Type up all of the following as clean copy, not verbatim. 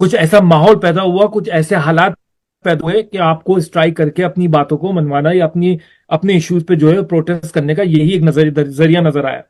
कुछ ऐसा माहौल पैदा हुआ, कुछ ऐसे हालात पैदा हुए कि आपको स्ट्राइक करके अपनी बातों को मनवाना या अपनी अपने इश्यूज पे जो है प्रोटेस्ट करने का यही एक जरिया नजर आया।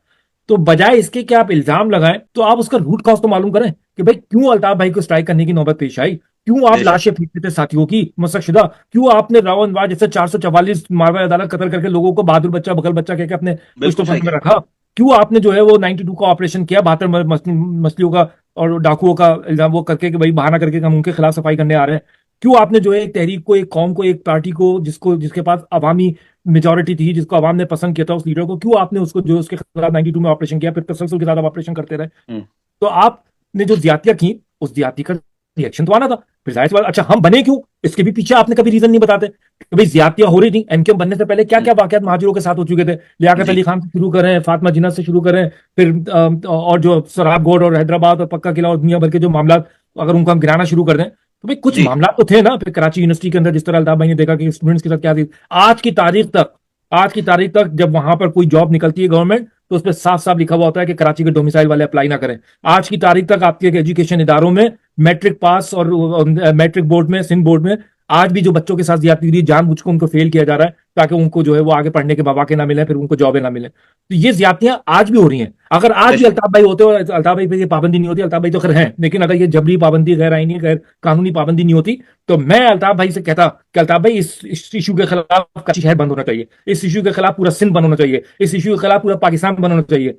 तो बजाय इसके कि आप इल्जाम लगाएं, तो आप उसका रूट कॉज तो मालूम करें कि भाई क्यों अल्ताफ भाई को स्ट्राइक करने की नौबत पेश आई। क्यों आप बेशक। लाशें फेंकते थे साथियों की मशकशुदा। क्यों आपने रावण वार जैसे 444 मारवा अदालत कत्ल करके लोगों को बहादुर बच्चा बगल बच्चा कहकर अपने बिल्कुल पुष्ट सही में कह रहे रखा। क्यों आपने जो है वो 92 का ऑपरेशन किया, 72 मछलियों का और डाकुओं का इल्जाम वो करके कि भाई बहाना करके कि हम उनके खिलाफ सफाई करने आ रहे हैं। क्यों आपने जो है एक तहरीक को, एक कौम को, एक पार्टी को जिसके पास अवामी मेजोरिटी थी, जिसको आवाम ने पसंद किया था उस लीडर को, क्यों आपने उसको जो उसके खिलाफ 92 में ऑपरेशन किया, फिर तसलसल के साथ आप ऑपरेशन करते रहे। हैं। तो आपने जो ज्यादतियां की, उस ज्यादती का रिएक्शन तो आना था। फिर जाहिर सी बात, अच्छा हम बने क्यों, इसके भी पीछे आपने कभी रीजन नहीं बताते कि भाई ज्यादतियां हो रही थी। एमकेएम बनने से पहले क्या हम्म। क्या वाकयात महाजिरों के साथ हो चुके थे। लियाकत जी। अली खान से शुरू करें, फातिमा जिन्ना से शुरू करें, फिर और जो सराब घोट और हैदराबाद और पक्का किला और दुनिया भर के जो मामला, अगर उनको हम गिराना शुरू कर दें तो भाई कुछ जी। मामला तो थे ना। फिर कराची यूनिवर्सिटी के अंदर जिस तरह अल्ताफ भाई ने देखा कि स्टूडेंट्स के साथ क्या थी। आज की तारीख तक आज की तारीख तक जब वहां पर कोई जॉब निकलती है गवर्नमेंट, तो उस पर साफ साफ लिखा हुआ होता है कि कराची के डोमिसाइल वाले अप्लाई ना करें। आज की तारीख तक आपके एजुकेशन इदारों में मैट्रिक पास और मैट्रिक बोर्ड में, सिंध बोर्ड में आज भी जो बच्चों के साथ ज्यादती हो रही है, जानबूझ के उनको फेल किया जा रहा है ताकि उनको जो है वो आगे पढ़ने के मौके ना मिले, फिर उनको जॉबें ना मिले। तो ये ज्यादतियां आज भी हो रही हैं। अगर आज भी बेशक। अल्ताफ भाई होते और अल्ताफ भाई पे ये पाबंदी नहीं होती, अल्ताफ भाई तो खैर हैं, लेकिन अगर ये जबरी पाबंदी, गैर आईनी, गैर कानूनी पाबंदी नहीं होती, तो मैं अल्ताफ भाई से कहता कि अल्ताफ भाई इस इशू के खिलाफ कराची शहर बंद होना चाहिए, इस इशू के खिलाफ पूरा सिंध बंद होना चाहिए, इस इशू के खिलाफ पूरा पाकिस्तान बंद होना चाहिए।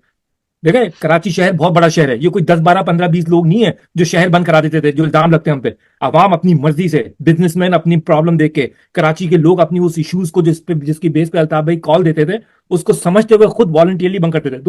देखें, कराची शहर बहुत बड़ा शहर है, ये कोई 10 12 15 20 लोग नहीं है जो शहर बंद करा देते थे, जो इल्जाम लगते हैं हम पे। अवाम अपनी मर्जी से, बिजनेसमैन अपनी प्रॉब्लम देख के, कराची के लोग अपनी उस इश्यूज को जिसकी बेस पे अल्ताफ भाई कॉल देते थे, उसको समझते हुए खुद वॉलंटियरली बंद करते थे।